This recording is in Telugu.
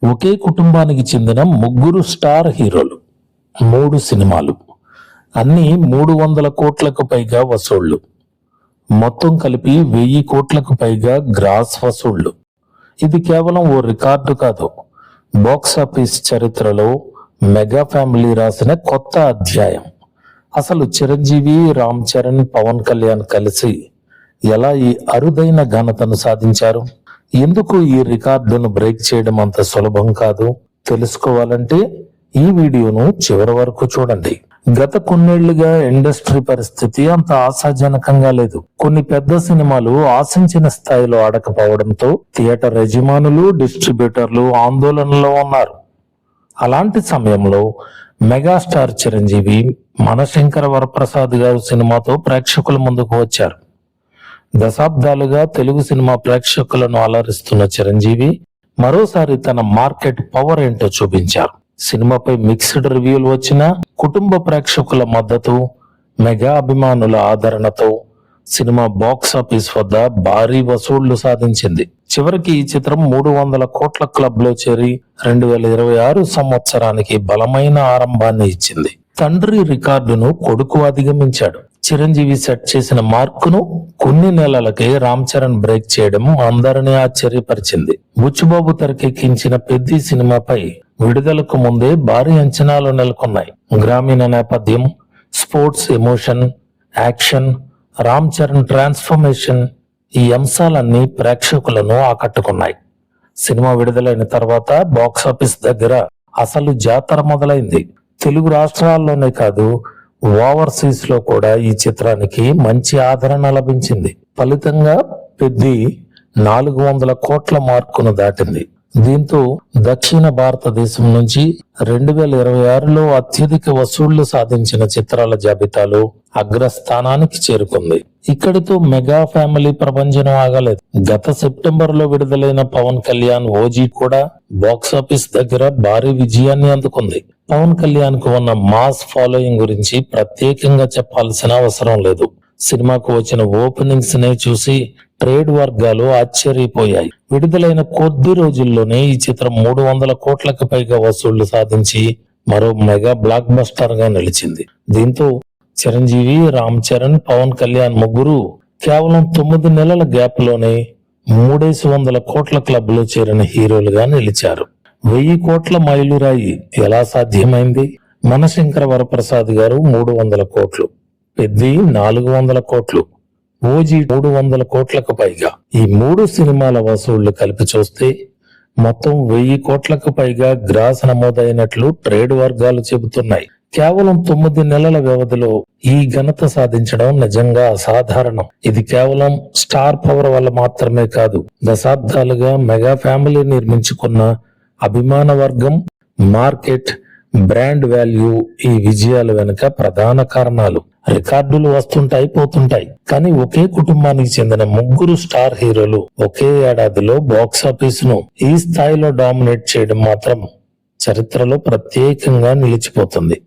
ఒకే కుటుంబానికి చెందిన ముగ్గురు స్టార్ హీరోలు, 3 సినిమాలు, అన్ని 300 కోట్లకు పైగా వసూళ్లు, మొత్తం కలిపి 1000 కోట్లకు పైగా గ్రాస్ వసూళ్లు. ఇది కేవలం ఓ రికార్డు కాదు, బాక్సాఫీస్ చరిత్రలో మెగా ఫ్యామిలీ రాసిన కొత్త అధ్యాయం. అసలు చిరంజీవి, రామ్ చరణ్, పవన్ కళ్యాణ్ కలిసి ఎలా ఈ అరుదైన ఘనతను సాధించారు? ఎందుకు ఈ రికార్డును బ్రేక్ చేయడం అంత సులభం కాదు? తెలుసుకోవాలంటే ఈ వీడియోను చివరి వరకు చూడండి. గత కొన్నేళ్లుగా ఇండస్ట్రీ పరిస్థితి అంత ఆశాజనకంగా లేదు. కొన్ని పెద్ద సినిమాలు ఆశించిన స్థాయిలో ఆడకపోవడంతో థియేటర్ యజమానులు, డిస్ట్రిబ్యూటర్లు ఆందోళనలో ఉన్నారు. అలాంటి సమయంలో మెగాస్టార్ చిరంజీవి మనశంకర వరప్రసాద్ గారు సినిమాతో ప్రేక్షకుల ముందుకు వచ్చారు. దశాబ్దాలుగా తెలుగు సినిమా ప్రేక్షకులను అలరిస్తున్న చిరంజీవి మరోసారి తన మార్కెట్ పవర్ ఏంటో చూపించారు. సినిమాపై మిక్స్డ్ రివ్యూలు వచ్చినా కుటుంబ ప్రేక్షకుల మద్దతు, మెగా అభిమానుల ఆదరణతో సినిమా బాక్స్ ఆఫీస్ వద్ద భారీ వసూళ్లు సాధించింది. చివరికి ఈ చిత్రం 300 కోట్ల క్లబ్ లో చేరి 2026 సంవత్సరానికి బలమైన ఆరంభాన్ని ఇచ్చింది. తండ్రి రికార్డును కొడుకు అధిగమించాడు. చిరంజీవి సెట్ చేసిన మార్కును కొన్ని నెలలకే రామ్ చరణ్ బ్రేక్ చేయడం అందరినీ ఆశ్చర్యపరిచింది. బుచ్చిబాబు తెరకెక్కించిన పెద్ది సినిమాపై విడుదలకు ముందే భారీ అంచనాలు నెలకొన్నాయి. గ్రామీణ నేపథ్యం, sports emotion, action, Ram Charan transformation, ఈ అంశాలన్నీ ప్రేక్షకులను ఆకట్టుకున్నాయి. సినిమా విడుదలైన తర్వాత బాక్సాఫీస్ దగ్గర అసలు జాతర మొదలైంది. తెలుగు రాష్ట్రాల్లోనే కాదు, ఓవర్సీస్ లో కూడా ఈ చిత్రానికి మంచి ఆదరణ లభించింది. ఫలితంగా పెద్ది 400 కోట్ల మార్కును దాటింది. దీంతో దక్షిణ భారతదేశం నుంచి 2026లో అత్యధిక వసూళ్లు సాధించిన చిత్రాల జాబితాలో అగ్రస్థానానికి చేరుకుంది. ఇక్కడితో మెగా ఫ్యామిలీ ప్రభంజనం ఆగలేదు. గత సెప్టెంబర్ లో విడుదలైన పవన్ కళ్యాణ్ ఓజీ కూడా బాక్సాఫీస్ దగ్గర భారీ విజయాన్ని అందుకుంది. పవన్ కళ్యాణ్ కు ఉన్న మాస్ ఫాలోయింగ్ గురించి ప్రత్యేకంగా చెప్పాల్సిన అవసరం లేదు. సినిమాకు వచ్చిన ఓపెనింగ్స్ నే చూసి ట్రేడ్ వర్గాలు ఆశ్చర్యపోయాయి. విడుదలైన కొద్ది రోజుల్లోనే ఈ చిత్రం 300 కోట్లకు పైగా వసూళ్లు సాధించి మరో మెగా బ్లాక్ బస్టర్ గా నిలిచింది. దీంతో చిరంజీవి, రామ్ చరణ్, పవన్ కళ్యాణ్ ముగ్గురు కేవలం 9 నెలల గ్యాప్ లోనే 300 కోట్ల క్లబ్ లో చేరిన హీరోలుగా నిలిచారు. 1000 కోట్ల మైలురాయి ఎలా సాధ్యమైంది? మనశంకర వరప్రసాద్ గారు 300 కోట్లు, పెద్ది 400 కోట్లు, ఓజీ 300 కోట్లకు పైగా. ఈ 3 సినిమాల వసూళ్లు కలిపి చూస్తే మొత్తం 1000 కోట్లకు పైగా గ్రాస్ నమోదైనట్లు ట్రేడ్ వర్గాలు చెబుతున్నాయి. కేవలం 9 నెలల వ్యవధిలో ఈ ఘనత సాధించడం నిజంగా అసాధారణం. ఇది కేవలం స్టార్ పవర్ వల్ల మాత్రమే కాదు, దశాబ్దాలుగా మెగా ఫ్యామిలీ నిర్మించుకున్న అభిమాన వర్గం, మార్కెట్, బ్రాండ్ వాల్యూ ఈ విజయాల వెనుక ప్రధాన కారణాలు. రికార్డులు వస్తుంటాయి, పోతుంటాయి, కానీ ఒకే కుటుంబానికి చెందిన ముగ్గురు స్టార్ హీరోలు ఒకే ఏడాదిలో బాక్సాఫీస్ ను ఈ స్థాయిలో డామినేట్ చేయడం మాత్రం చరిత్రలో ప్రత్యేకంగా నిలిచిపోతుంది.